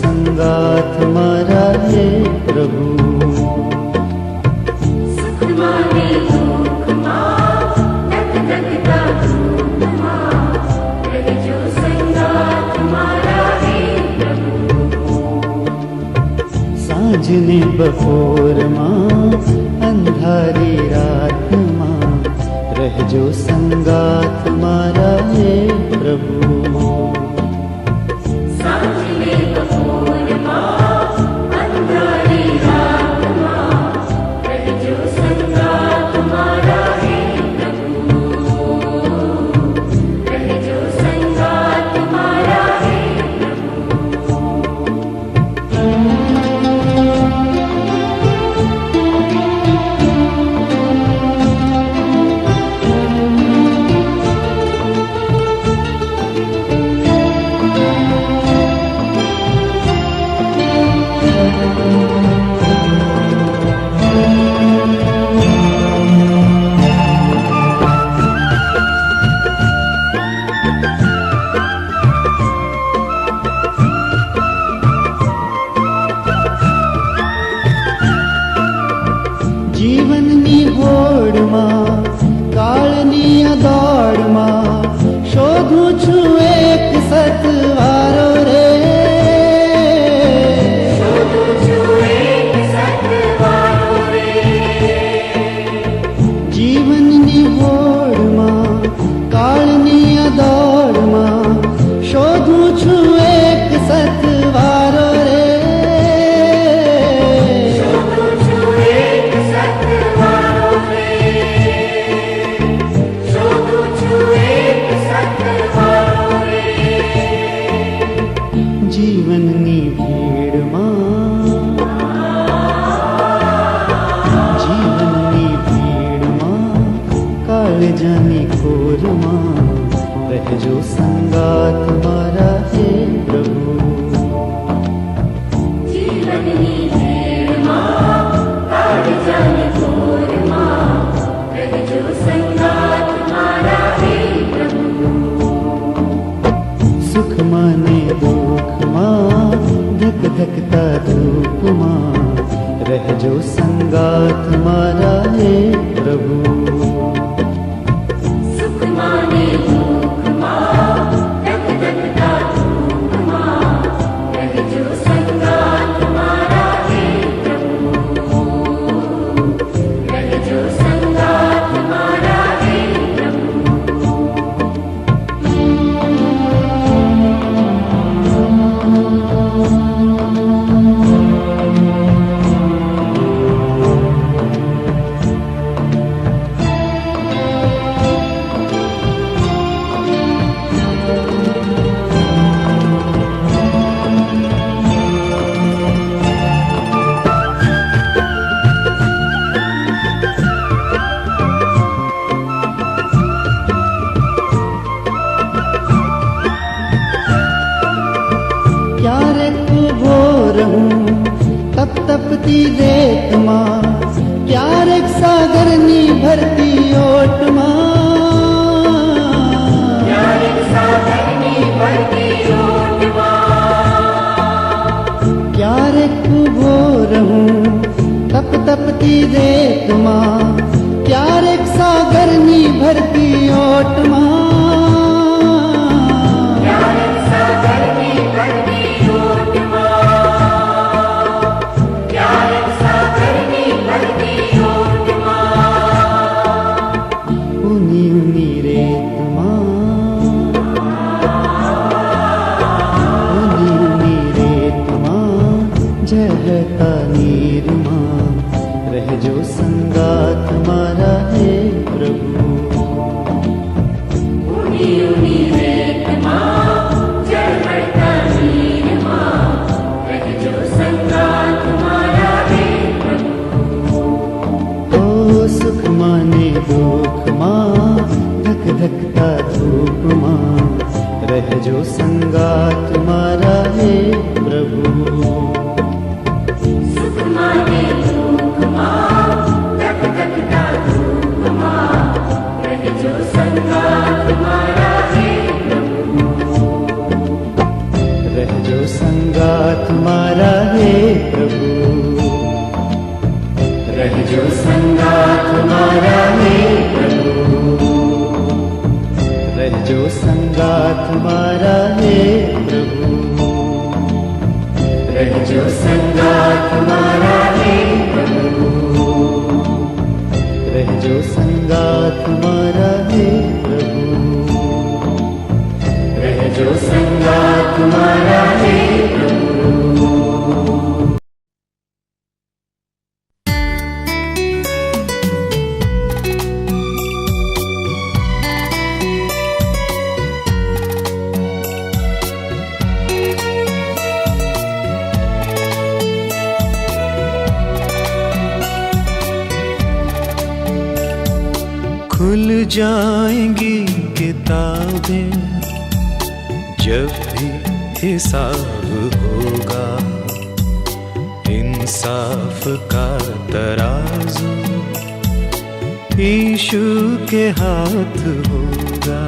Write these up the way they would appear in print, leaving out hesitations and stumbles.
संगात मारा हे प्रभु। सुख माने दुख मां, धक धकता धूप मां, रहजो संगात मारा हे प्रभु। सांजने बपोर मां, अंधारी रात मां, रहजो संगात मारा हे प्रभु। सांजने बपोर मां, अंधारी रात मां, रहजो संगात मारा हे प्रभु। रहजो संगात मारा हे જીવનની હોડમાં, કાળની આ દોડમાં, શોધું છું એક સતવારો રે। શોધું છું એક સતવારો રે। જીવનની હોડમાં, કાળની આ દોડમાં, શોધું છું એક સતવારો રે। શોધું છું એક સતવારો રે। શોધું છું એક સતવારો રે। જીવનની ભીડમાં, જીવનની ભીડમાં, કાળજાની ખોરમાં, રહેજો સંગાત મારા હે પ્રભુ। જીવનની ભીડમાં, કાળજાની ઘોરમાં, રહેજો સંગાત મારા હે પ્રભુ। સુખમાં ને દુઃખમાં, ધક ધકતા ધૂપમાં, રહેજો સંગાત મારા હે પ્રભુ। સુખ માને દુઃખ માં, ધક ધકતા ધૂપ માં, રહેજો સંગાત મારા હે પ્રભુ। રહેજો સંગાત મારા હે પ્રભુ। ક્યારેક ઉભો રહું તપ તપતી રેતમાં, ક્યારેક સાગરની ભરતી ઓટમાં। ક્યારેક સાગરની ભરતી ઓટમાં, ક્યારેક ઉભો રહું તપ તપતી રેતમાં, ક્યારેક સાગરની ભરતી ઓટમાં। ક્યારેક સાગરની ભરતી ઓટમાં, ક્યારેક સાગરની ભરતી ઓટમાં। ઊની ઊની રેતમાં, ઊની ઊની રેતમાં, જહતા નીરમાં, રહેજો સંગાત મારા હે પ્રભુ। ઊની ઊની રેતમાં, ઝળહળતા નીરમાં, રહેજો સંગાત મારા હે પ્રભુ। ઓ સુખમાં ને દુઃખમાં, ધક ધકતા ધૂપમાં, રહેજો સંગાત મારા હે પ્રભુ। સુખ માને દુઃખ માં, ધક ધકતા ધૂપ માં, तुम्हारा हे प्रभु। रह जो संगात तुम्हारा हे प्रभु, रह जो संगात तुम्हारा हे प्रभु, रह जो संगात तुम्हारा हे प्रभु, रह जो संगात तुम्हारा हे प्रभु, रह जो संगात तुम्हारा हे प्रभु। खुल जाएंगी किताबें जब भी हिसाब होगा, इंसाफ का तराजू यीशु के हाथ होगा।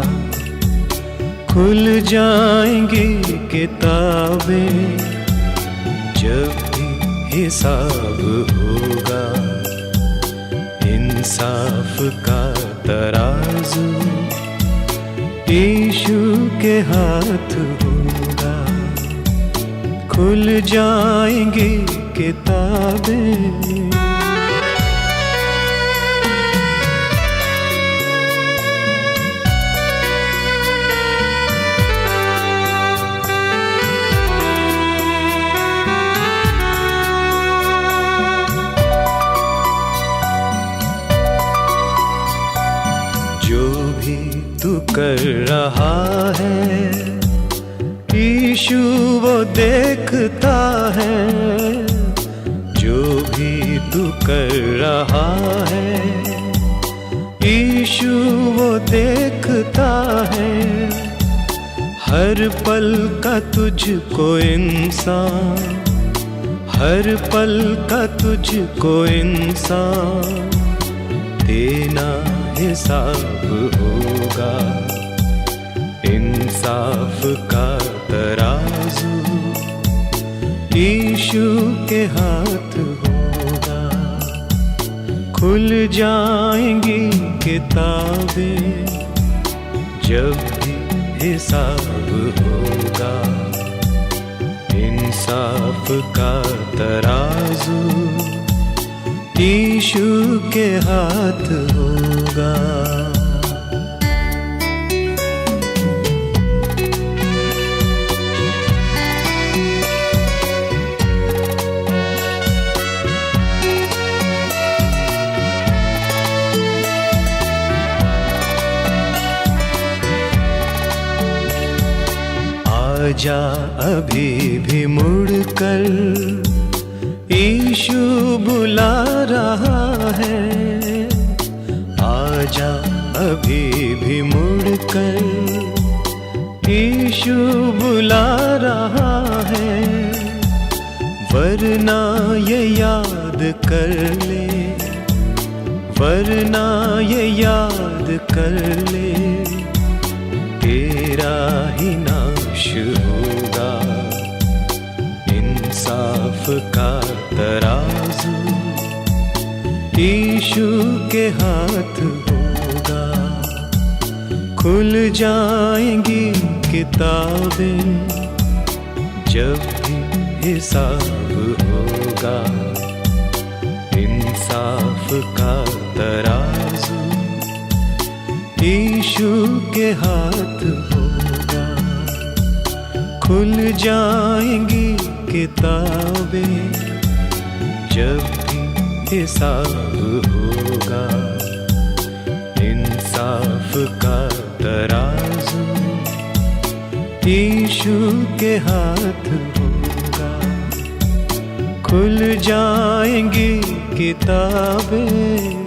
खुल जाएंगी किताबें जब भी हिसाब होगा, इंसाफ का तराजू यीशु के हाथ होगा। खुल जाएंगी किताबें। तू कर रहा है यीशु वो देखता है, जो भी तू कर रहा है यीशु वो देखता है। हर पल का तुझको इंसान, हर पल का तुझको इंसान देना हिसाब होगा। इंसाफ का तराजू यीशु के हाथ होगा। खुल जाएंगी किताबें जब भी हिसाब होगा, इंसाफ का तराजू यीशु के हाथ होगा। आजा अभी भी मुड़कर यीशु बुला रहा है। आजा अभी भी मुड़कर यीशु बुला रहा है। वरना ये याद कर ले, वरना ये याद कर ले, तेरा ही नाश होगा। इंसाफ का तराजू यीशु के हाथ होगा। खुल जाएंगी किताबें जब भी हिसाब होगा। इंसाफ का तराजू यीशु के हाथ होगा। खुल जाएंगी किताबें जब भी हिसाब होगा। इंसाफ का तराजू यीशु के हाथ होगा। खुल जाएंगी किताबें।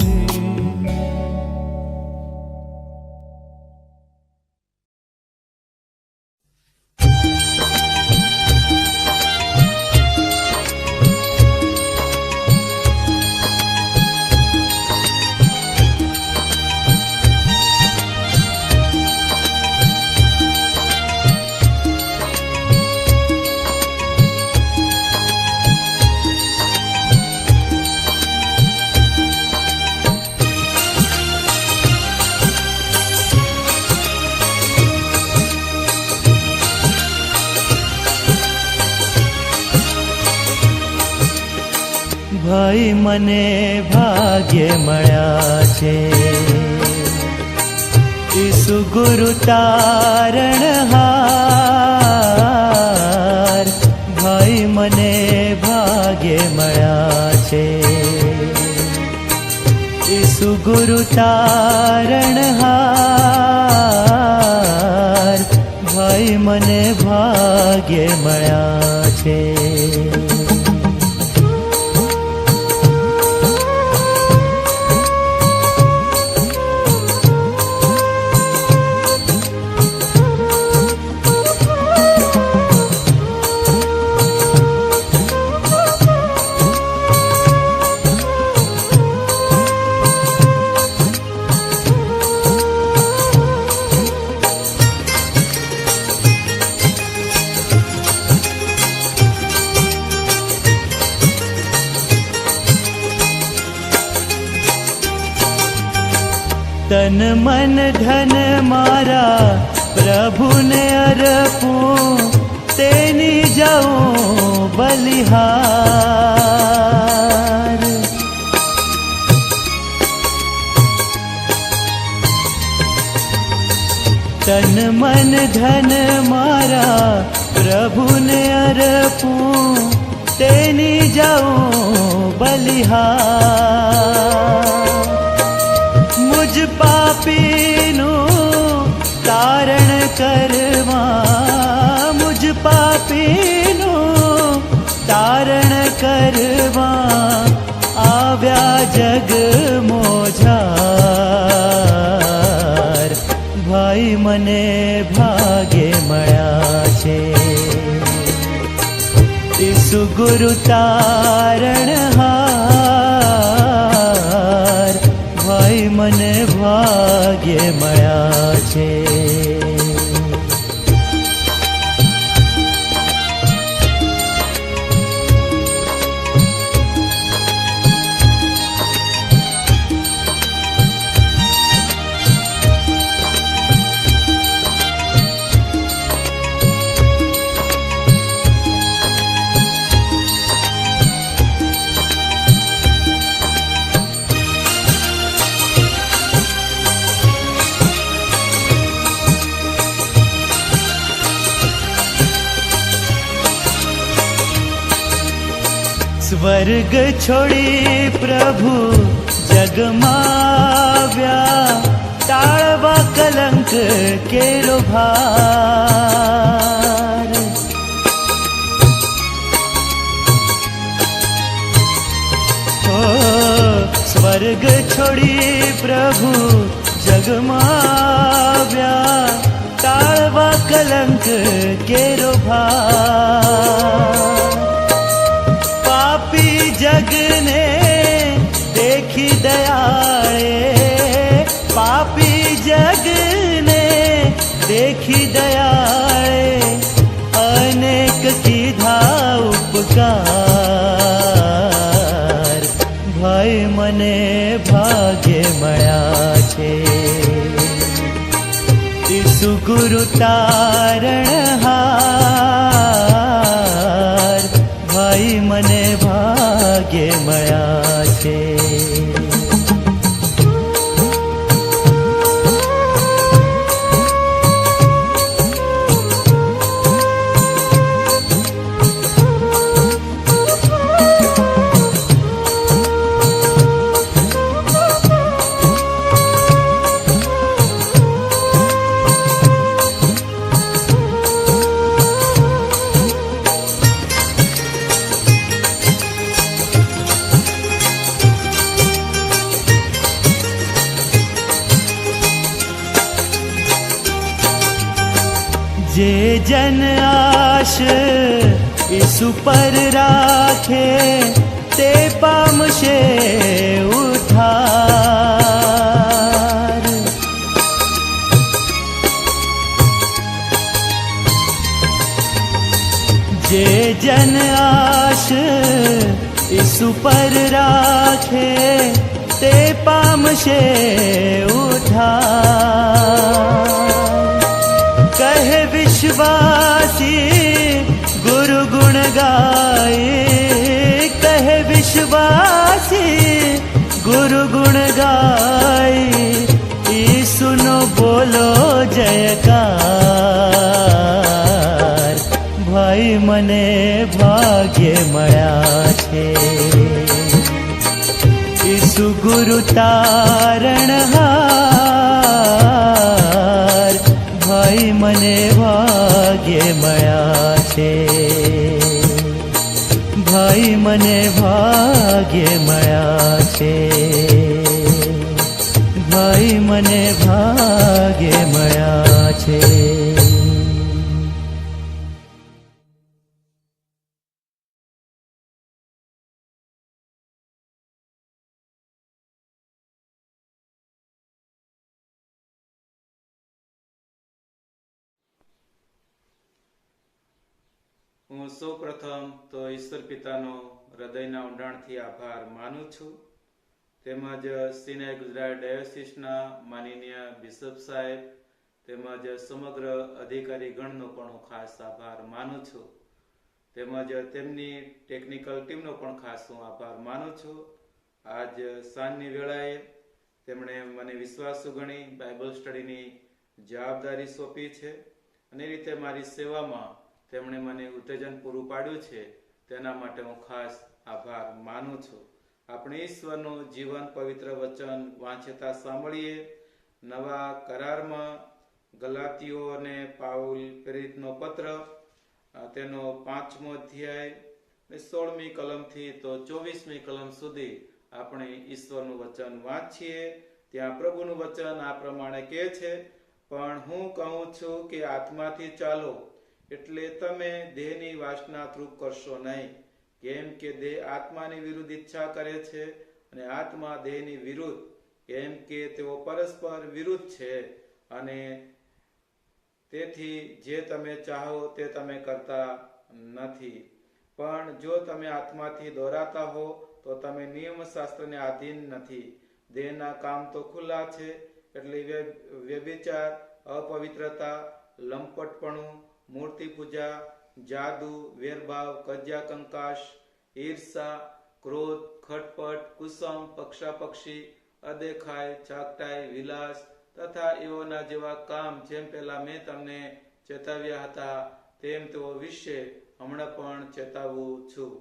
ભાઈ મને ભાગ્ય મળ્યા છે ઈસુ ગુરુ તારણહાર ભાઈ મને ભાગ્ય મળ્યા છે ઈસુ ગુરુ તારણહાર ભાઈ મને ભાગ્ય મળ્યા છે તન મન ધન મારા પ્રભુને અર્પું તેની જાઉં બલિહાર તન મન ધન મારા પ્રભુને અર્પું તેની જાઉં બલિહાર મુજ પાપીનું તારણ કરવા મુજ પાપીનું તારણ કરવા આવ્યા જગ મોજાર ભાઈ મને ભાગ્ય મળ્યા છે ઈસુ ગુરુ તારણહાર ભાઈ મને ભાગ્ય મળ્યા છે સ્વર્ગ છોડી પ્રભુ જગમાવ્યા ટાળવા કલંક કેરો ભાર સ્વર્ગ છોડી પ્રભુ જગમાવ્યા ટાળવા કલંક કેરો ભાર પાપી જગને દેખી દયાળે પાપી જગને દેખી દયાળે અનેક કીધા ઉપકાર ભાઈ મને ભાગ્ય મળ્યા છે ઈસુ ગુરુ તારણહાર ભાઈ મને ભાગ્ય મળ્યા છે જે જન આશ ઈસુ પર રાખે તે પામશે ઉદ્ધાર જે જન આશ ઈસુ પર રાખે તે પામશે ઉદ્ધાર કહે વિશ્વાસી ગુરુ ગુણ ગાય કહે વિશ્વાસી દેશવાસી ગુરુ ગુણ ગાય, ઈસુનો બોલો જયકાર. ભાઈ મને ભાગ્ય મળ્યા છે, ઈસુ ગુરુ તારણહાર. ભાઈ મને ભાગ્ય મળ્યા છે, ભાઈ મને ભાગ્ય મળ્યા છે, ભાઈ મને ભાગ્ય મળ્યા છે. હું સૌ પ્રથમ તો ઈશ્વર પિતાનો હૃદયના ઊંડાણથી આભાર માનું છું. તેમજ સિનાઈ ગુજરાત ડાયોસિસના માનનીય બિશપ સાહેબ તેમજ સમગ્ર અધિકારી ગણનો પણ હું ખાસ આભાર માનું છું. તેમજ તેમની ટેકનિકલ ટીમનો પણ ખાસ હું આભાર માનું છું. આજ સાંજની વેળાએ તેમણે મને વિશ્વાસુ ગણી બાઇબલ સ્ટડીની જવાબદારી સોંપી છે અને એ રીતે મારી સેવામાં તેમણે મને ઉત્તેજન પૂરું પાડ્યું છે. તેના માટે હું ખાસ આભાર માનું છું. આપણે ઈશ્વરનું જીવન પવિત્ર વચન વાંચતા સાંભળીએ. નવા કરારમાં ગલાતીઓ અને પાઉલ પ્રેરિતનો પત્ર તેનો 5મો અધ્યાય 16મી કલમથી તો 24મી કલમ સુધી આપણે ઈશ્વરનું વચન વાંચીએ. ત્યાં પ્રભુનું વચન આ પ્રમાણે કહે છે, પણ હું કહું છું કે આત્માથી ચાલો, એટલે તમે દેહની વાસના તૃપ કરશો નહીં. કેમ કે દેહ આત્માની વિરુદ્ધ ઈચ્છા કરે છે અને આત્મા દેહની વિરુદ્ધ, કેમ કે તેઓ પરસ્પર વિરુદ્ધ છે અને તેથી જે તમે ચાહો તે તમે કરતા નથી. પણ જો તમે આત્માથી દોરાતા હો તો તમે નિયમશાસ્ત્રને આધીન નથી. દેહના કામ તો ખુલ્લા છે, એટલે વ્યભિચાર, અપવિત્રતા, લંપટપણું, મૂર્તિ પૂજા, જાદુ, વેરભાવ, કજ્જા કંકાશ, ઈર્ષા, ક્રોધ, ખટપટ, કુસમ, પક્ષાપક્ષી, અદેખાય, ચાકટાઈ, વિલાસ તથા એઓના જેવા કામ જેમ પહેલા મેં તમને ચેતવ્યા હતા તેમ તેઓ વિશે હમણાં પણ ચેતાવું છું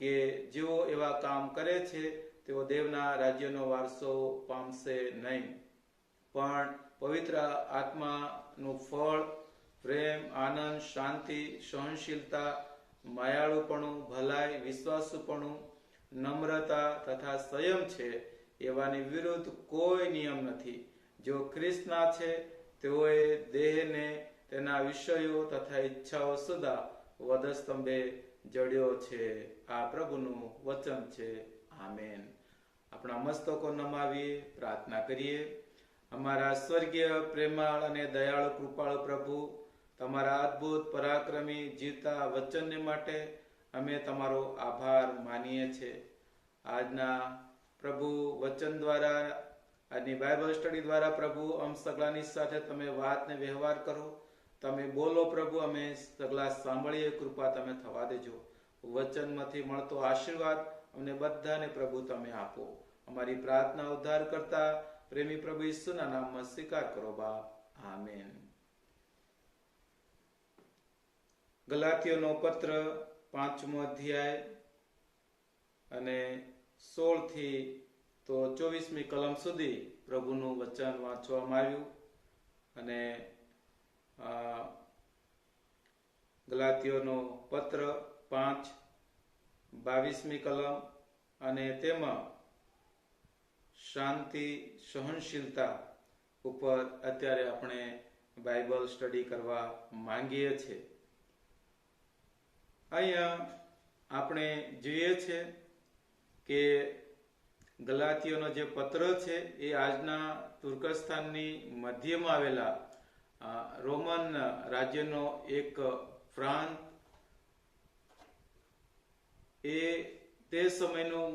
કે જેઓ એવા કામ કરે છે તેઓ દેવના રાજ્યનો વારસો પામશે નહીં. પણ પવિત્ર આત્માનું ફળ પ્રેમ, આનંદ, શાંતિ, સહનશીલતા, માયાળુપણું, ભલાઈ, વિશ્વાસુપણું, નમ્રતા તથા સંયમ છે. એવાની વિરુદ્ધ કોઈ નિયમ નથી. જો ખ્રિસ્તના છે તેઓએ દેહને તેના વિષયો તથા ઈચ્છાઓ સુધા વધસ્તંભે જડ્યો છે. આ પ્રભુનું વચન છે. આમેન. આપણા મસ્તકો નમાવીએ, પ્રાર્થના કરીએ. અમારા સ્વર્ગીય પ્રેમાળ અને દયાળુ કૃપાળુ પ્રભુ, તમારા અદ્ભુત પરાક્રમી જીવતા વચનને માટે અમે તમારો આભાર માનીએ છીએ. આજના પ્રભુ વચન દ્વારા, આજની બાઇબલ સ્ટડી દ્વારા પ્રભુ સગલાની સાથે તમે વાતને વ્યવહાર કરો. તમે બોલો પ્રભુ, અમે સગલા સાંભળીએ. કૃપા તમે થવા દેજો. વચનમાંથી મળતો આશીર્વાદ અમને બધાને પ્રભુ તમે આપો. અમારી પ્રાર્થના ઉદ્ધાર કરતા પ્રેમી પ્રભુ ઈસુના નામમાં સ્વીકાર કરો બાપ. આમેન. ગલાતીઓનો પત્ર 5મો અધ્યાય અને 16 થી તો 24મી કલમ સુધી પ્રભુનું વચન વાંચવામાં આવ્યું. અને ગલાતીઓનો પત્ર 5:22મી કલમ અને તેમાં શાંતિ, સહનશીલતા ઉપર અત્યારે આપણે બાઇબલ સ્ટડી કરવા માંગીએ છીએ. અહીંયા આપણે જોઈએ છે કે ગલાતીઓનો જે પત્ર છે એ આજના તુર્કસ્તાનની મધ્યમાં આવેલા રોમન રાજ્યનો એક પ્રાંત, એ તે સમયનું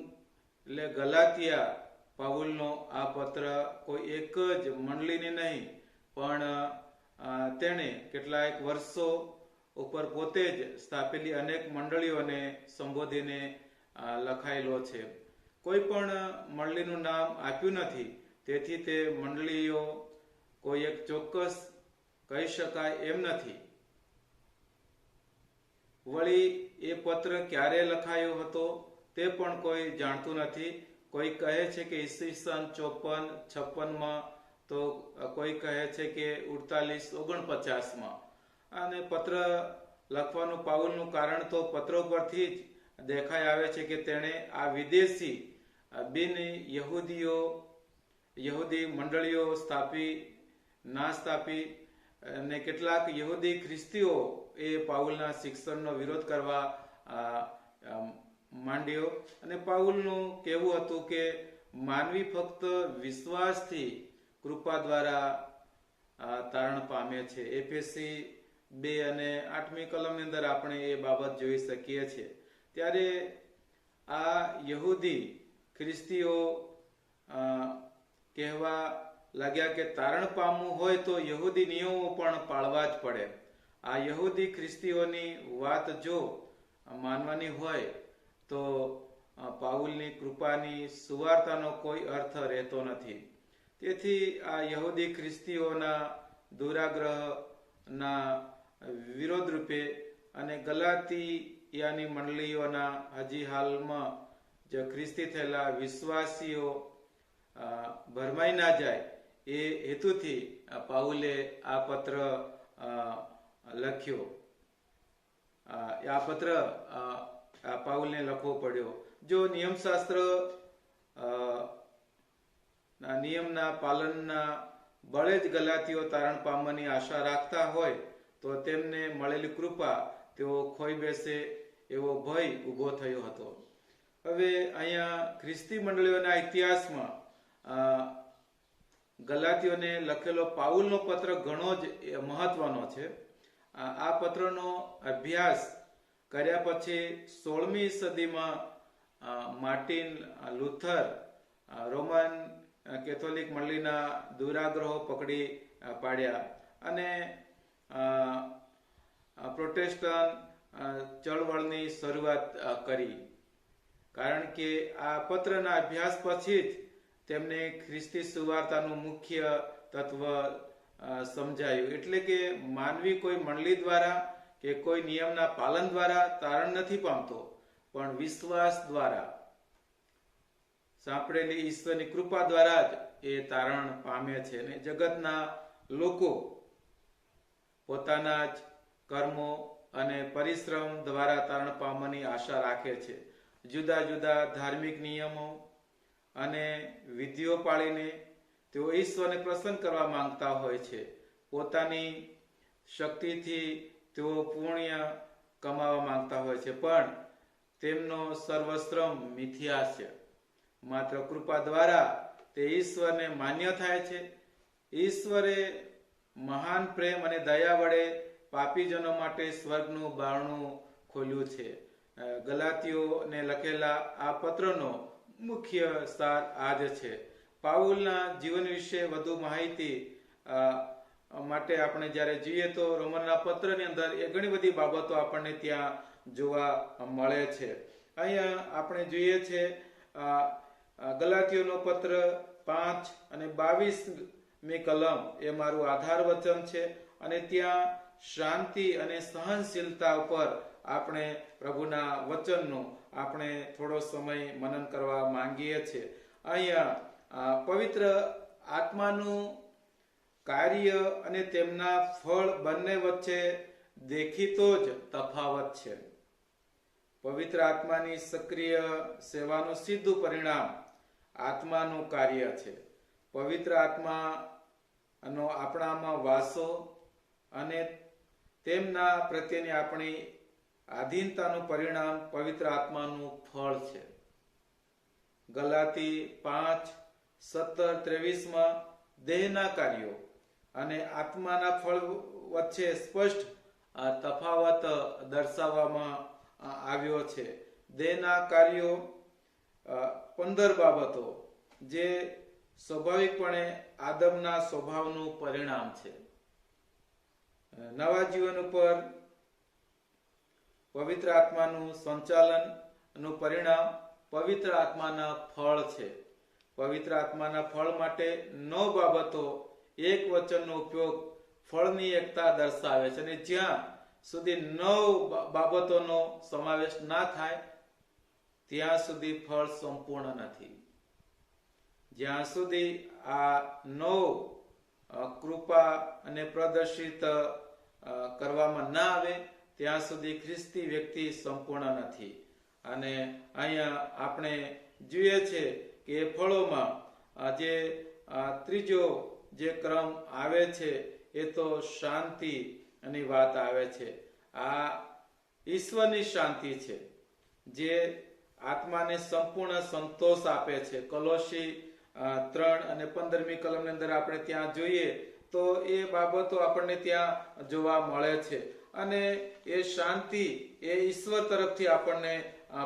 એટલે ગલાતિયા પાઉલનો આ પત્ર કોઈ એક જ મંડળીને નહીં, પણ તેણે કેટલાક વર્ષો ઉપર પોતે જ સ્થાપેલી અનેક મંડળીઓને સંબોધીને લખાયેલો છે. કોઈ પણ મંડળીનું નામ આપ્યું નથી, તેથી તે મંડળીઓ કોઈ એક ચોક્કસ કહી શકાય એમ નથી. વળી એ પત્ર ક્યારે લખાયો હતો તે પણ કોઈ જાણતું નથી. કોઈ કહે છે કે ઈસવીસન 54-56 તો કોઈ કહે છે કે 48-49. અને પત્ર લખવાનું પાઉલનું કારણ તો પત્રો પરથી જ દેખાઈ આવે છે કે તેણે આ વિદેશી બિન યહૂદી મંડળીઓ સ્થાપી અને કેટલાક યહૂદી ખ્રિસ્તીઓ એ પાઉલના શિક્ષણનો વિરોધ કરવા માંડ્યો. અને પાઉલનું કહેવું હતું કે માનવી ફક્ત વિશ્વાસથી કૃપા દ્વારા તારણ પામે છે. એફેસી 2 અને 8મી કલમની અંદર આપણે એ બાબત જોઈ શકીએ છીએ. ત્યારે આ યહૂદી ખ્રિસ્તીઓ કહેવા લાગ્યા કે તારણ પામવું હોય તો યહૂદી નિયમો પણ પાળવા જ પડે. આ યહૂદી ખ્રિસ્તીઓની વાત જો માનવાની હોય તો પાઉલની કૃપાની સુવાર્તાનો કોઈ અર્થ રહેતો નથી. તેથી આ યહૂદી ખ્રિસ્તીઓના દુરાગ્રહના વિરોધ રૂપે અને ગલાતિયાની મંડળીઓના હજી હાલમાં જે ખ્રિસ્તી થયેલા વિશ્વાસીઓ ભરમાઈ ના જાય એ હેતુથી પાઉલે આ પત્ર લખ્યો. આ પત્ર પાઉલને લખવો પડ્યો. જો નિયમશાસ્ત્ર નિયમના પાલનના બળે જ ગલાતીઓ તારણ પામવાની આશા રાખતા હોય તો તેમને મળેલી કૃપા તેઓ ખોઈ બેસે એવો ભય ઊભો થયો હતો. હવે અહીંયા ખ્રિસ્તી મંડળીઓના ઇતિહાસમાં ગલાતીઓને લખેલો પાઉલનો પત્ર ઘણો જ મહત્વનો છે. આ પત્રનો અભ્યાસ કર્યા પછી 16મી સદીમાં માર્ટિન લુથર રોમન કેથોલિક મંડળીના દુરાગ્રહો પકડી પાડ્યા અને પ્રોટેસ્ટન્ટ ચળવળની શરૂઆત કરી. કારણ કે આ પત્રના અભ્યાસ પછી જ તેમને ખ્રિસ્તી સુવાર્તાનું મુખ્ય તત્વ સમજાયું. એટલે કે માનવી કોઈ મંડળી દ્વારા કે કોઈ નિયમના પાલન દ્વારા તારણ નથી પામતો, પણ વિશ્વાસ દ્વારા સાંપડેલી ઈશ્વરની કૃપા દ્વારા જ એ તારણ પામે છે. અને જગતના લોકો પોતાના જ કર્મો અને પરિશ્રમ દ્વારા તારણ પામવાની આશા રાખે છે. જુદા જુદા ધાર્મિક નિયમો અને વિધિઓ પાળીને તેઓ ઈશ્વરને પ્રસન્ન કરવા માંગતા હોય છે. પોતાની શક્તિથી તેઓ પુણ્ય કમાવા માંગતા હોય છે, પણ તેમનો સર્વશ્રમ મિથ્યા છે. માત્ર કૃપા દ્વારા તે ઈશ્વરને માન્ય થાય છે. ઈશ્વરે મહાન પ્રેમ અને દયા વડે પાપીજનો માટે સ્વર્ગનું બારણું ખોલ્યું છે. ગલાતીઓને લખેલા આ પત્રનો મુખ્ય સાર આ જ છે. પાઉલના જીવન વિશે વધુ માહિતી માટે આપણે જ્યારે જોઈએ તો રોમનના પત્રની અંદર એ ઘણી બધી બાબતો આપણને ત્યાં જોવા મળે છે. અહીંયા આપણે જોઈએ છે ગલાતીઓનો પત્ર 5 અને 22મી કલમ એ મારું આધાર વચન છે. અને ત્યાં શાંતિ અને સહનશીલતા ઉપર આપણે પ્રભુના વચનનું આપણે થોડો સમય મનન કરવા માંગીએ છીએ. અહીંયા પવિત્ર આત્માનું કાર્ય અને તેમના ફળ બંને વચ્ચે દેખીતો જ તફાવત છે. પવિત્ર આત્માની સક્રિય સેવાનું સીધું પરિણામ આત્માનું કાર્ય છે. પવિત્ર આત્માનો આપણામાં વાસો અને તેમના પ્રત્યેની આપણી આધીનતાનું પરિણામ પવિત્ર આત્માનું ફળ છે. ગલાતી 5:17-23 દેહના કાર્યો અને આત્માના ફળ વચ્ચે સ્પષ્ટ તફાવત દર્શાવવામાં આવ્યો છે. દેહના કાર્યો 15 બાબતો જે સ્વાભાવિકપણે આદમના સ્વભાવનું પરિણામ છે. નવા જીવન ઉપર પવિત્ર આત્માનું સંચાલન નું પરિણામ પવિત્ર આત્માના ફળ છે. પવિત્ર આત્માના ફળ માટે 9 બાબતો એક વચનનો ઉપયોગ ફળની એકતા દર્શાવે છે, અને જ્યાં સુધી 9 બાબતોનો સમાવેશ ના થાય ત્યાં સુધી ફળ સંપૂર્ણ નથી. જ્યાં સુધી આ 9 કૃપા અને પ્રદર્શિત કરવામાં ના આવે ત્યાં સુધી ખ્રિસ્તી વ્યક્તિ સંપૂર્ણ નથી. અને અહીંયા આપણે જોઈએ છે કે એ ફળોમાં જે ત્રીજો જે ક્રમ આવે છે એ તો શાંતિ ની વાત આવે છે. આ ઈશ્વરની શાંતિ છે જે આત્માને સંપૂર્ણ સંતોષ આપે છે. કોલોસી 3 અને 15મી કલમની અંદર આપણે ત્યાં જોઈએ તો એ બાબતો આપણને ત્યાં જોવા મળે છે. અને એ શાંતિ એ ઈશ્વર તરફથી આપણને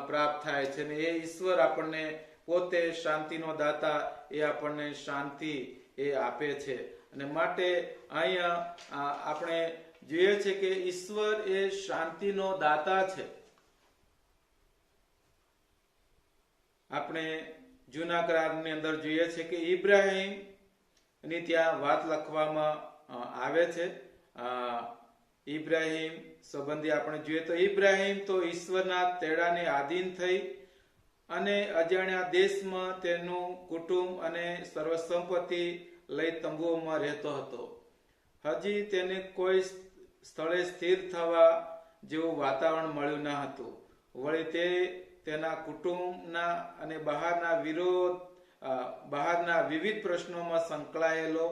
પ્રાપ્ત થાય છે, અને એ ઈશ્વર આપણને પોતે શાંતિનો દાતા, એ આપણને શાંતિ એ આપે છે. અને માટે અહીંયા આપણે જોઈએ છે કે ઈશ્વર એ શાંતિનો દાતા છે. આપણે જૂના કરારની અંદર જોઈએ છે કે ઇબ્રાહિમ ની ત્યાં વાત લખવામાં આવે છે. ઇબ્રાહિમ સંબંધી આપણે જોઈએ તો ઇબ્રાહિમ તો ઈશ્વરના તેડાને આધીન થઈ અને અજાણ્યા દેશમાં તેનું કુટુંબ અને સર્વસંપત્તિ લઈ તંબુઓમાં રહેતો હતો. હજી તેને કોઈ સ્થળે સ્થિર થવા જેવું વાતાવરણ મળ્યું ન હતું. વળી તે તેના કુટુંબના અને બહારના વિવિધ પ્રશ્નોમાં સંકળાયેલો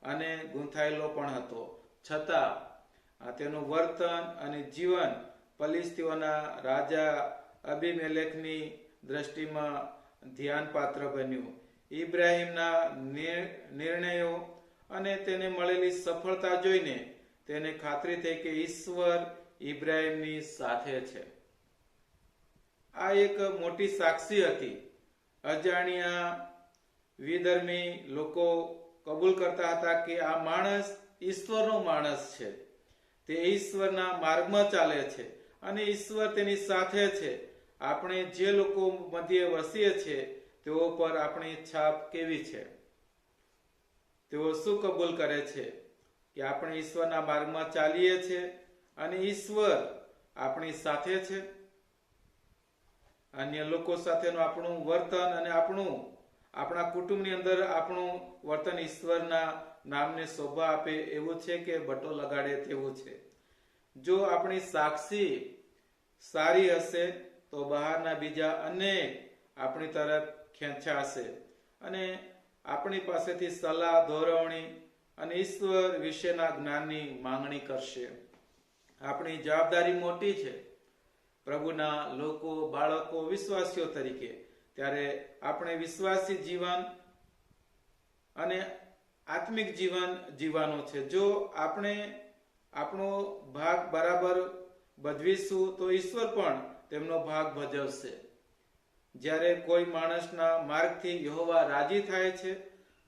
અને ગૂંથાયેલો પણ હતો. છતાં તેનું વર્તન અને જીવન ફલિસ્તીઓના રાજા અબીમેલેકની દ્રષ્ટિમાં ધ્યાનપાત્ર બન્યું. ઇબ્રાહિમના નિર્ણયો અને તેને મળેલી સફળતા જોઈને તેને ખાતરી થઈ કે ઈશ્વર ઇબ્રાહિમની સાથે છે. આ એક મોટી સાક્ષી હતી. અજાણ્યા વિધર્મી લોકો કબૂલ કરતા હતા કે આ માણસ ઈશ્વરનો માણસ છે, તે ઈશ્વરના માર્ગમાં ચાલે છે અને ઈશ્વર તેની સાથે છે. આપણે જે લોકો મધ્યે વસીએ છીએ તેઓ પર આપણી છાપ કેવી છે? તેઓ શું કબૂલ કરે છે? કે આપણે ઈશ્વરના માર્ગમાં ચાલીએ છીએ અને ઈશ્વર આપણી સાથે છે. અન્ય લોકો સાથેનું આપણું વર્તન અને આપણા કુટુંબની અંદર આપણું વર્તન ઈશ્વરના નામને શોભા આપે એવું છે કે બટો લગાડે તેવું છે? જો આપણી સાક્ષી સારી હશે તો બહારના બીજા અનેક આપણી તરફ ખેંચાશે અને આપણી પાસેથી સલાહ, દોરવણી અને ઈશ્વર વિશેના જ્ઞાનની માંગણી કરશે. આપણી જવાબદારી મોટી છે પ્રભુના લોકો, બાળકો, વિશ્વાસીઓ તરીકે. ત્યારે આપણે વિશ્વાસી જીવન અને આત્મિક જીવન જીવવાનું છે. જો આપણે આપણો ભાગ બરાબર ભજવીશું તો ઈશ્વર પણ તેમનો ભાગ ભજવશે. જ્યારે કોઈ માણસના માર્ગથી યહોવા રાજી થાય છે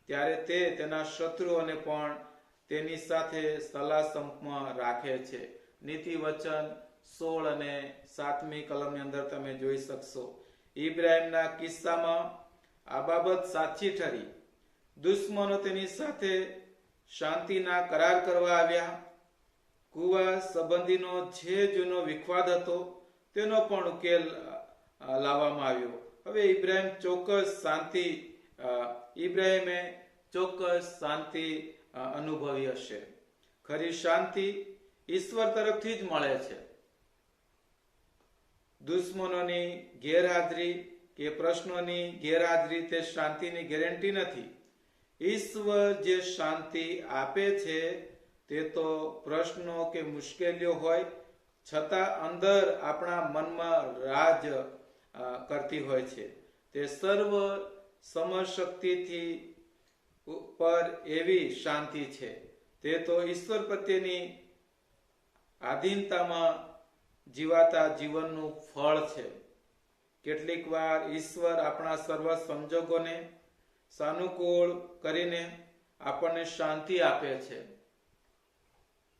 ત્યારે તે તેના શત્રુઓને પણ તેની સાથે સલાહ સંપમાં રાખે છે. નીતિ વચન 16 અને 7મી કલમની અંદર તમે જોઈ શકશો. ઇબ્રાહિમના કિસ્સામાં આ બાબત સાચી ઠરી. દુશ્મનો તેની સાથે શાંતિના કરાર કરવા આવ્યા. કુવા સંબંધીનો જે જૂનો વિખવાદ હતો તેનો પણ ઉકેલ લાવવામાં આવ્યો. હવે ઇબ્રાહિમે ચોક્કસ શાંતિ અનુભવી હશે. ખરી શાંતિ ઈશ્વર તરફથી જ મળે છે. દુશ્મનોની ગેરહાજરી કે પ્રશ્નોની ગેરહાજરી તે શાંતિની ગેરંટી નથી. ઈશ્વર જે શાંતિ આપે છે તે તો પ્રશ્નો કે મુશ્કેલીઓ હોય છતાં અંદર આપણા મનમાં રાજ કરતી હોય છે. તે સર્વ સમશક્તિથી ઉપર એવી શાંતિ છે. તે તો ઈશ્વર પ્રત્યેની આધીનતામાં જીવાતા જીવનનું ફળ છે. કેટલીક વાર ઈશ્વર આપણા સર્વ સંજોગોને સાનુકૂળ કરીને આપણને શાંતિ આપે છે.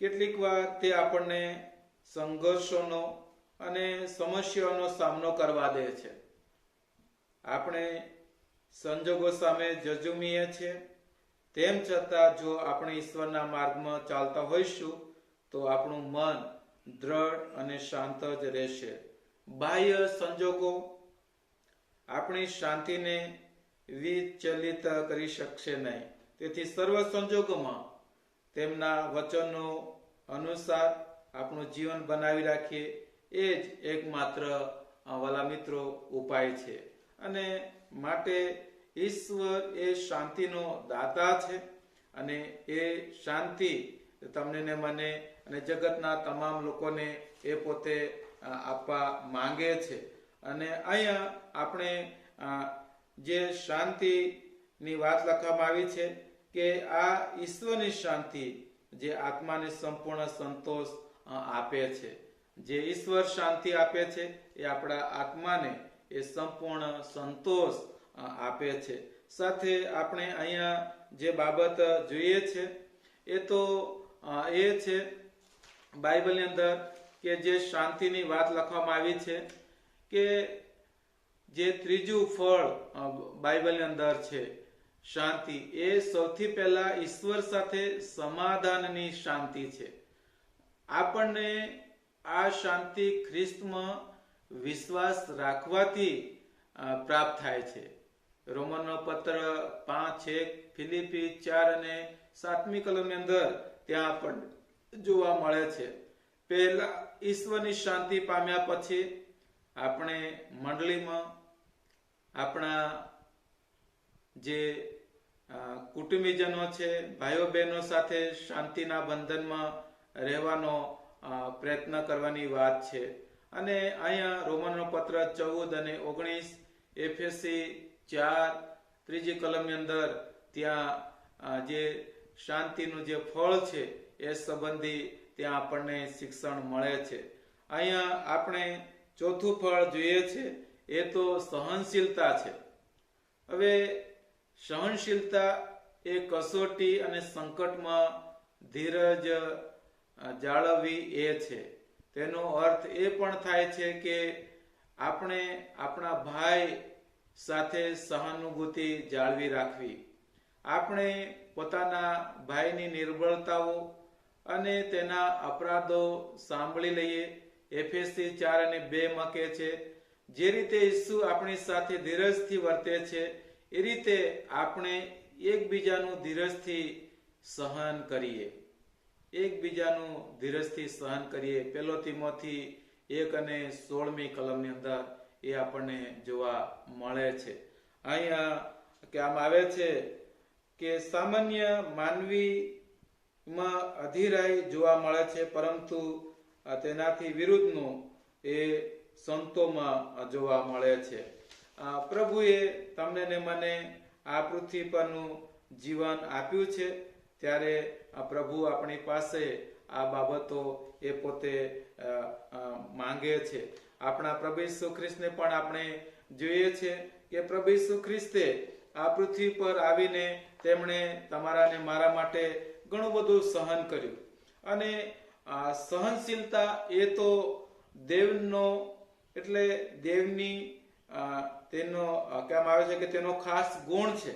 કેટલીક વાર તે આપણને સંઘર્ષોનો અને સમસ્યાઓનો સામનો કરવા દે છે. આપણે સંજોગો સામે ઝઝૂમીએ છીએ, તેમ છતાં જો આપણે ઈશ્વરના માર્ગમાં ચાલતા હોઈશું તો આપણું મન દ્રઢ અને શાંત જ રહેશે. બાહ્ય સંજોગો આપણી શાંતિને વિચલિત કરી શકશે નહીં. તેથી સર્વ સંજોગોમાં તેમના વચનો અનુસાર આપણું જીવન બનાવી રાખીએ, એ જ એકમાત્ર વાલા મિત્રો ઉપાય છે. અને માટે ઈશ્વર એ શાંતિનો દાતા છે, અને એ શાંતિ તમને ને મને અને જગતના તમામ લોકોને એ પોતે આપવા માંગે છે. અને અહીંયા આપણે જે શાંતિની વાત લખવામાં આવી છે કે આ ઈશ્વરની શાંતિ જે આત્માને સંપૂર્ણ સંતોષ આપે છે. જે ઈશ્વર શાંતિ આપે છે એ આપણા આત્માને એ સંપૂર્ણ સંતોષ આપે છે. સાથે આપણે અહીંયા જે બાબત જોઈએ છે એ તો એ છે બાઇબલની અંદર કે જે શાંતિની વાત લખવામાં આવી છે કે જે ત્રીજું ફળ બાઇબલની અંદર છે શાંતિ, એ સૌથી પહેલા ઈશ્વર સાથે સમાધાનની શાંતિ છે. આપણને આ શાંતિ ખ્રિસ્તમાં વિશ્વાસ રાખવાથી પ્રાપ્ત થાય છે. રોમનનો પત્ર 5:1, ફિલિપી 4 અને 7મી કલમની અંદર ત્યાં પણ જોવા મળે છે. પહેલા ઈશ્વરની શાંતિ પામ્યા પછી આપણે મંડળીમાં આપણા જે કુટુંબીજનો છે, ભાઈઓ બહેનો સાથે શાંતિના બંધનમાં રહેવાનો પ્રયત્ન કરવાની વાત છે. અને અહીંયા રોમનનો પત્ર 14 અને 19, એફેસી 4 3જી કલમની અંદર ત્યાં જે શાંતિનું જે ફળ છે એ સંબંધી ત્યાં આપણને શિક્ષણ મળે છે. અહીંયા આપણે ચોથું ફળ જોઈએ છે એ તો સહનશીલતા છે. હવે સહનશીલતા એ કસોટી અને સંકટમાં ધીરજ જાળવવી એ છે. તેનો અર્થ એ પણ થાય છે કે આપણે આપણા ભાઈ સાથે સહાનુભૂતિ જાળવી રાખવી. આપણે પોતાના ભાઈની નિર્બળતાઓ અને તેના અપરાધો સાંભળી લઈએ. એફેસી 4 અને 2 માં કહે છે, જે રીતે ઈસુ આપણી સાથે ધીરજથી વર્તે છે એ રીતે આપણે એકબીજાનું ધીરજથી સહન કરીએ. એકબીજાનું ધીરજથી સહન કરીએ. 1 તિમોથી 1 અને 16મી કલમની અંદર એ આપણને જોવા મળે છે. અહીંયા કહેવામાં આવે છે કે સામાન્ય માનવીમાં અધીરાઈ જોવા મળે છે, પરંતુ તેનાથી વિરુદ્ધનું એ સંતોમાં જોવા મળે છે. પ્રભુએ તમને ને મને આ પૃથ્વી પરનું જીવન આપ્યું છે, ત્યારે પ્રભુ આપણી પાસે આ બાબતો એ પોતે માંગે છે. આપણા પ્રભુ ઈસુ ખ્રિસ્તને પણ આપણે જોઈએ છે કે પ્રભુ ઈસુ ખ્રિસ્તે આ પૃથ્વી પર આવીને તેમણે તમારા ને મારા માટે ઘણું બધું સહન કર્યું. અને સહનશીલતા એ તો દેવનો એટલે દેવની તેનો કહેવામાં આવે છે કે તેનો ખાસ ગુણ છે.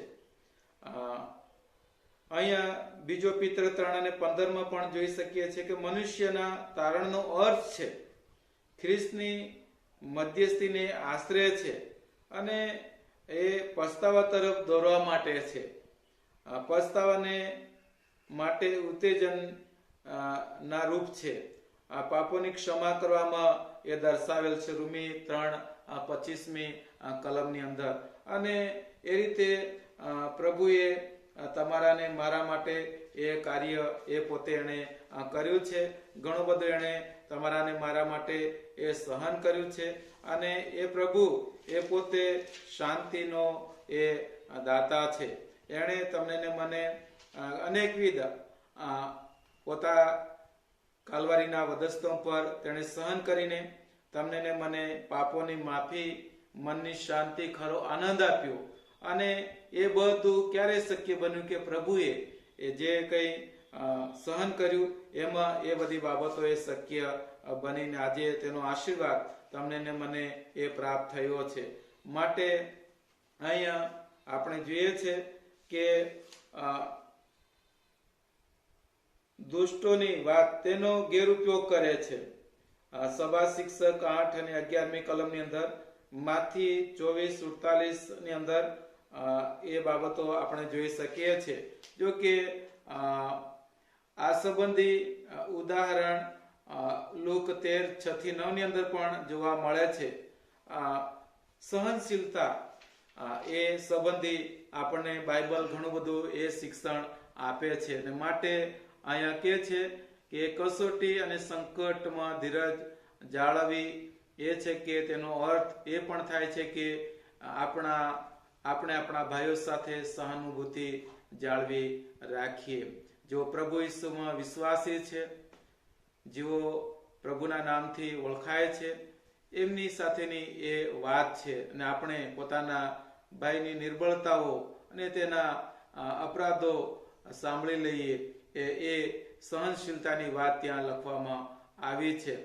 અહીંયા બીજો પિતર 3 અને 15 માં પણ જોઈ શકીએ છીએ કે મનુષ્યના તારણનો અર્થ છે ખ્રિસ્તની મધ્યસ્થીને આશરે છે, અને એ પસ્તાવા તરફ દોરવા માટે છે. પસ્તાવાને માટે ઉત્તેજન ના રૂપ છે. આ પાપોની ક્ષમા કરવામાં એ દર્શાવેલ છે રોમી 3:25મી કલમની અંદર. અને એ રીતે પ્રભુએ તમારા ને મારા માટે એ કાર્ય એ પોતે એણે કર્યું છે. ઘણું બધું એણે તમારા ને મારા માટે એ સહન કર્યું છે. અને એ પ્રભુ એ પોતે શાંતિનો એ દાતા છે. એણે તમને ને મને અનેકવિધ પોતા કાલવારીના વધસ્તંભ પર તેણે સહન કરીને તમને ને મને પાપોની માફી, મનની શાંતિ, ખરો આનંદ આપ્યો. અને એ બધું ક્યારે શક્ય બન્યું કે પ્રભુએ એ જે કંઈ સહન કર્યું એમાં એ બધી બાબતો એ શક્ય બનીને આજે તેનો આશીર્વાદ તમને ને મને એ પ્રાપ્ત થયો છે. માટે અહીંયા આપણે જોઈએ છે કે દુષ્ટોની વાત તેનો ગેરઉપયોગ કરે છે. સભા શિક્ષક 8 અને 11મી કલમની અંદર માથી 24:48 ની અંદર એ બાબતો આપણે જોઈ શકીએ છીએ. જો કે આ સંબંધી ઉદાહરણ લુક 13:6-9 ની અંદર પણ જોવા મળે છે. સહનશીલતા એ સંબંધી આપણને બાઇબલ ઘણું બધું એ શિક્ષણ આપે છે. અને માટે અહીંયા કહે છે કે કસોટી અને સંકટમાં ધીરજ જાળવવી એ છે કે તેનો અર્થ એ પણ થાય છે કે આપણે આપણા ભાઈઓ સાથે સહાનુભૂતિ જાળવી રાખીએ. જો પ્રભુ ઈસુમાં વિશ્વાસી છે, જેઓ પ્રભુના નામથી ઓળખાય છે, એમની સાથેની એ વાત છે. અને આપણે પોતાના ભાઈની નિર્બળતાઓ અને તેના અપરાધો સાંભળી લઈએ એ સહનશીલતાની વાત ત્યાં લખવામાં આવી છે.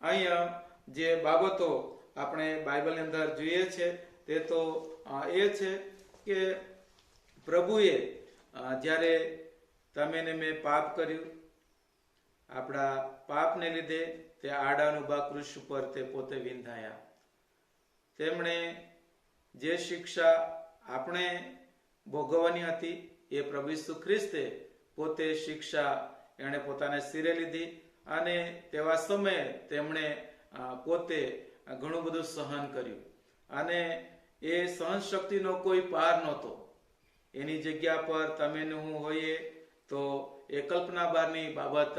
અહીંયા જે બાબતો આપણે બાઇબલની અંદર જોઈએ છે તે તો એ છે કે પ્રભુએ જ્યારે તમે ને મેં પાપ કર્યું, આપણા પાપને લીધે તે આડાનુબા ક્રુસ ઉપર તે પોતે વિંધાયા. તેમણે જે શિક્ષા આપણે ભોગવવાની હતી એ પ્રભુ ઈસુ ખ્રિસ્તે પોતે શિક્ષા એણે પોતાને શિરે લીધી. અને તેવા સમયે તેમણે પોતે ઘણું બધું સહન કર્યું. અને એ સહન શક્તિનો કોઈ પાર નહોતો. એની જગ્યા પર તમે ને હું હોઈએ તો એ કલ્પના બહારની બાબત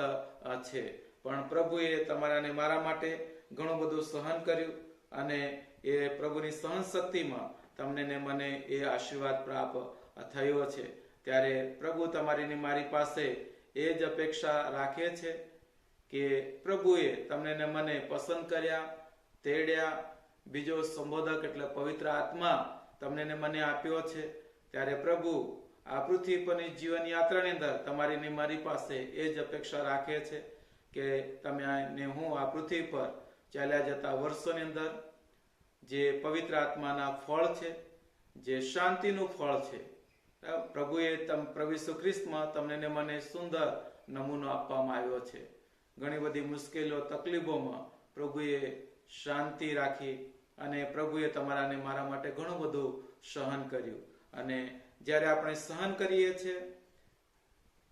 છે. પણ પ્રભુએ તમારા ને મારા માટે ઘણું બધું સહન કર્યું. અને એ પ્રભુની સહન શક્તિમાં તમને ને મને એ આશીર્વાદ પ્રાપ્ત થયો છે. ત્યારે પ્રભુ તમારી ને મારી પાસે એ જ અપેક્ષા રાખે છે કે પ્રભુએ તમને ને મને પસંદ કર્યા, તેડ્યા, બીજો સંબોધક એટલે પવિત્ર આત્મા તમને ને મને આપ્યો છે. ત્યારે પ્રભુ આ પૃથ્વી પરની જીવન યાત્રાની અંદર તમારી ને મારી પાસે એ જ અપેક્ષા રાખે છે કે તમે ને હું આ પૃથ્વી પર ચાલ્યા જતા વર્ષોની અંદર જે પવિત્ર આત્માના ફળ છે, જે શાંતિનું ફળ છે, પ્રભુએ પ્રભુ ઈસુ ખ્રિસ્તમાં તમને ને મને સુંદર નમૂનો આપવામાં આવ્યો છે. ઘણી બધી મુશ્કેલીઓ, તકલીફોમાં પ્રભુએ શાંતિ રાખી અને પ્રભુએ તમારા ને મારા માટે ઘણું બધું સહન કર્યું. અને જ્યારે આપણે સહન કરીએ છીએ,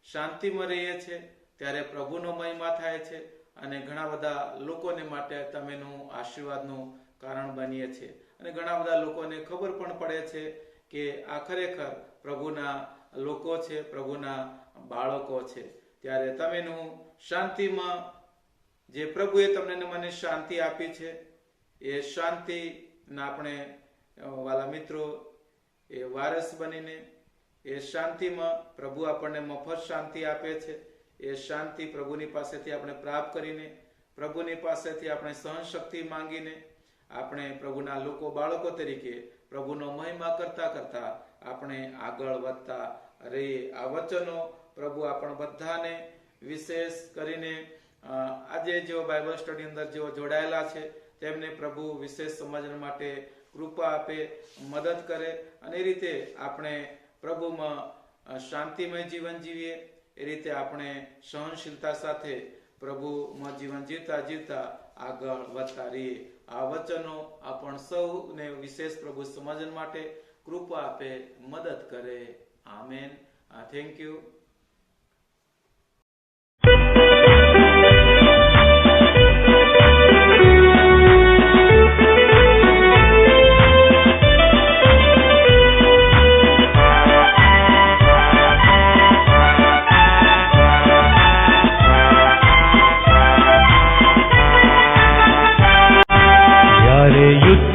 શાંતિમાં રહીએ છીએ, ત્યારે પ્રભુનો મહિમા થાય છે અને ઘણા બધા લોકોને માટે તમેનું આશીર્વાદનું કારણ બનીએ છીએ. અને ઘણા બધા લોકોને ખબર પણ પડે છે કે આ ખરેખર પ્રભુના લોકો છે, પ્રભુના બાળકો છે. ત્યારે તમેનું શાંતિમાં જે પ્રભુએ તમને ને મને શાંતિ આપી છે એ શાંતિના આપણે વાલા મિત્રો એ વારસ બનીને એ શાંતિમાં પ્રભુ આપણને મફત શાંતિ આપે છે. એ શાંતિ પ્રભુની પાસેથી આપણે પ્રાપ્ત કરીને, પ્રભુની પાસેથી આપણે સહનશક્તિ માંગીને આપણે પ્રભુના લોકો, બાળકો તરીકે પ્રભુનો મહિમા કરતા કરતા આપણે આગળ વધતા રહીએ. આ વચનો પ્રભુ આપણ બધાને વિશેષ કરીને આજે જેઓ બાઇબલ સ્ટડી અંદર જેઓ જોડાયેલા છે તેમને પ્રભુ વિશેષ સમજણ માટે કૃપા આપે, મદદ કરે. અને એ રીતે આપણે પ્રભુમાં શાંતિમય જીવન જીવીએ. એ રીતે આપણે સહનશીલતા સાથે પ્રભુમાં જીવન જીવતા જીવતા આગળ વધતા રહીએ. આ વચનો આપણ સૌને વિશેષ પ્રભુ સમજણ માટે કૃપા આપે, મદદ કરે. આમેન. Thank you.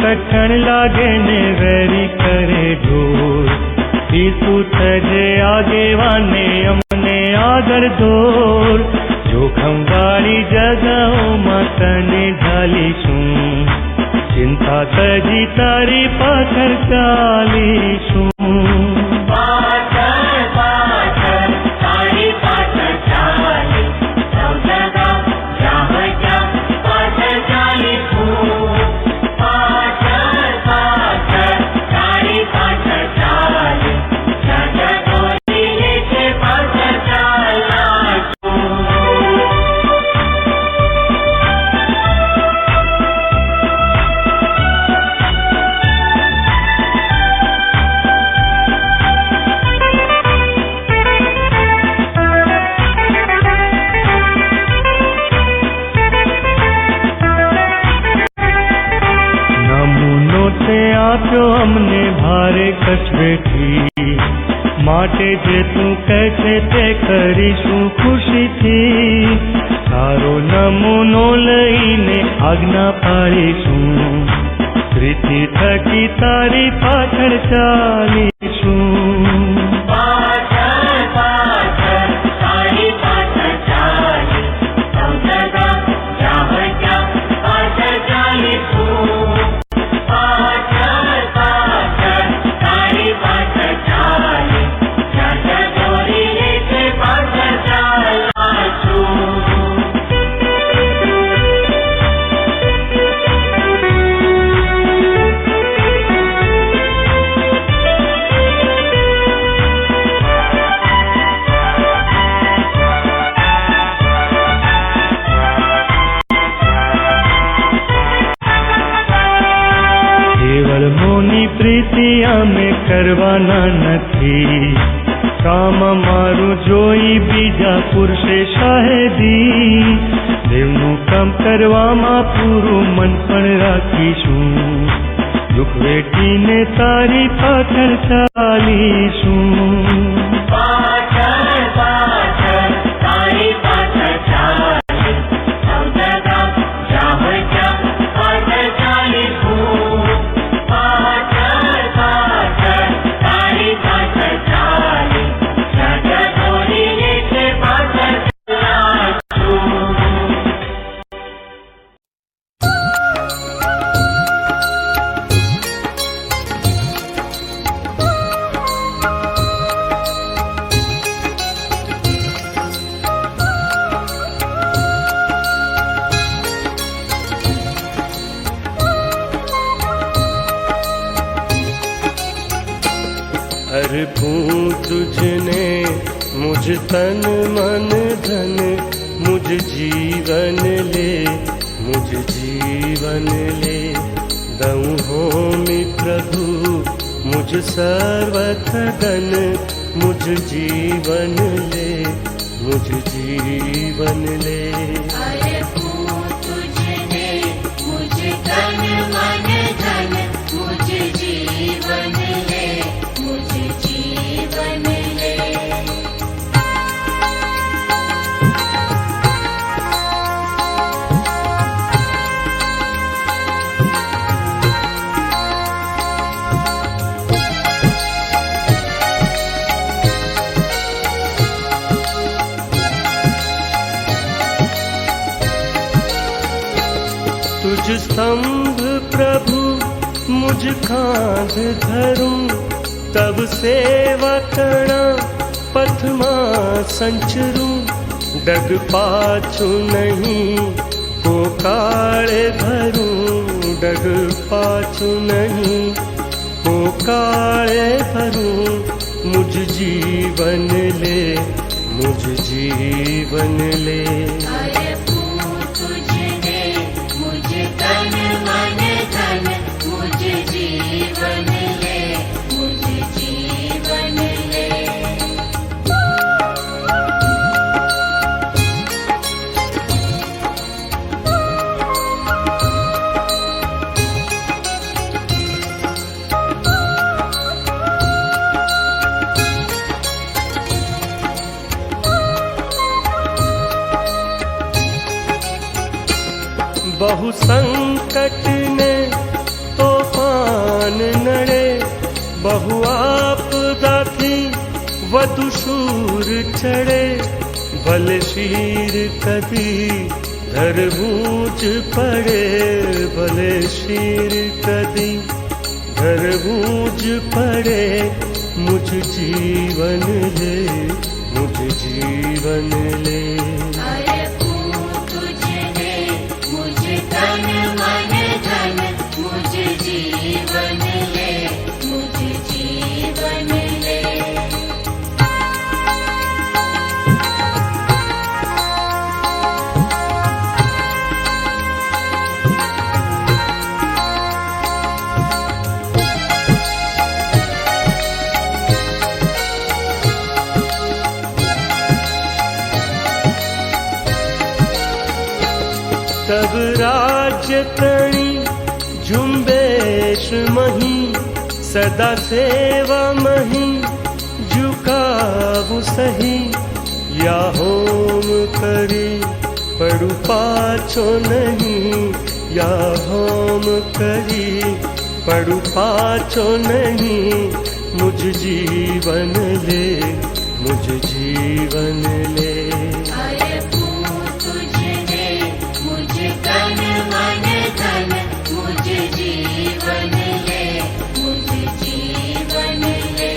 કઠણ લાગે ને વેરી કરે ઢોર, ઈસુ થજે આગેવાને અમને આગળ દોર. જોખમ વાળી જગાઓમાં તને ઢાલીશું, ચિંતા તજી તારી પાછળ ચાલીશું. તારી પાછળ ચાલી સૌ જગા જ્યાં હોય આપ્યો અમને ભારે કચવેથી, માટે જે તું કહે છે તે કરીશું ખુશીથી. તારો નમૂનો લઈને આજ્ઞા પાડીશું, પ્રીતિ થકી તારી પાછળ ચાલીશું. પ્રીતિ અમે કરવાના નથી, કામ મારું જોઈ બીજા પુરુષે શાહેદી. દેવનું કામ કરવામાં પૂરું મન પણ રાખીશું, દુઃખ વેઠીને તારી પાછળ ચાલીશું. अर्पूं तुझने मुझ तन मन धन, मुझ जीवन ले, मुझ जीवन ले. दऊं होमी प्रभु मुझ सर्वथ धन, मुझ जीवन ले, मुझ जीवन ले. अर्पूं तुझने मुझ तन मन धन, मुझ जीवन ले, मुझ जीवन ले. तुझ स्तंभ प्रभु मुझ खांध धरूं, तब सेवा करा पथमा संचरूं. डग पाछू नहीं को काले भरूं, डग पाछू नहीं को काले भरूं. मुझ जीवन ले, मुझ जीवन ले. अर्पूं तुझने मुझ तन मन धन, मुझ जीवन ले, मुझ जीवन ले. बहु संकट ने तोफान नड़े, बहु आपदा थी वधु शूर चढ़े. भल शीर कदी धरबूज पड़े, भले शीर कदी धरबूज पड़े. मुझ जीवन ले, मुझ जीवन ले. तन मन धन, मुझ जीवन ले, मुझ जीवन ले. तब राज्य तणी झुंबेश मही, सदा सेवा मही झुकावु सही, या होम करी पड़ु पाछो नहीं, या होम करी पड़ु पाछो नहीं। मुझ जीवन ले, मुझ जीवन ले। अर्पू तुझे मुझ तन मन धन, मुझ जीवन ले, मुझ जीवन ले।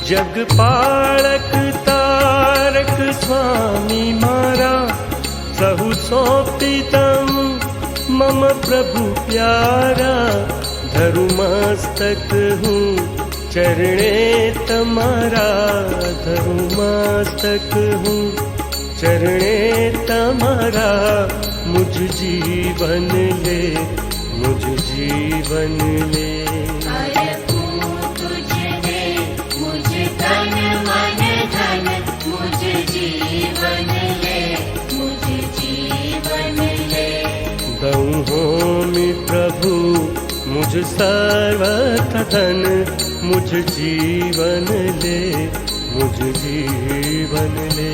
जग पालक तारक स्वामी मारा, सहु सौंपी तम मम प्रभु प्यारा। धरु मस्तक हूँ चरणे तमारा, धरु मस्तक हूँ चरणे तमारा। मुझ जीवन ले, मुझ जीवन ले। तन मन धन, मुझ जीवन ले, मुझ जीवन ले। दऊँ होमि प्रभु मुझ सर्वथ धन, मुझ जीवन ले, मुझ जीवन ले।